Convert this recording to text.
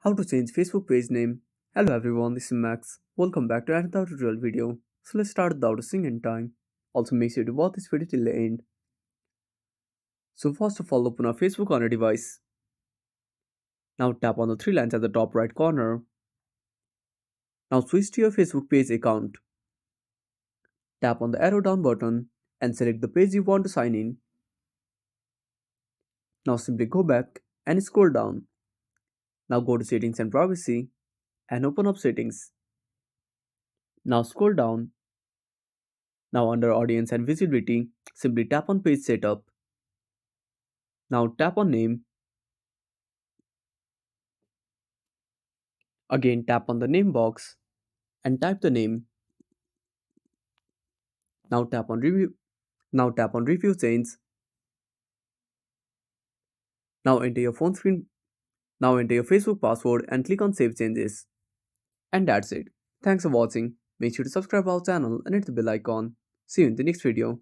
How to change Facebook page name. Hello everyone, this is Max. Welcome back to another tutorial video. So let's start without wasting any time. Also make sure to watch this video till the end. So first of all, open our Facebook on your device. Now tap on the three lines at the top right corner. Now switch to your Facebook page account. Tap on the arrow down button and select the page you want to sign in. Now simply go back and scroll down. Now go to settings and privacy and open up settings. Now scroll down. Now under audience and visibility, simply tap on page setup. Now tap on name. Again tap on the name box and type the name. Now tap on review. Now tap on review change. Now enter your phone screen. Now enter your Facebook password and click on save changes. And that's it. Thanks for watching. Make sure to subscribe our channel and hit the bell icon. See you in the next video.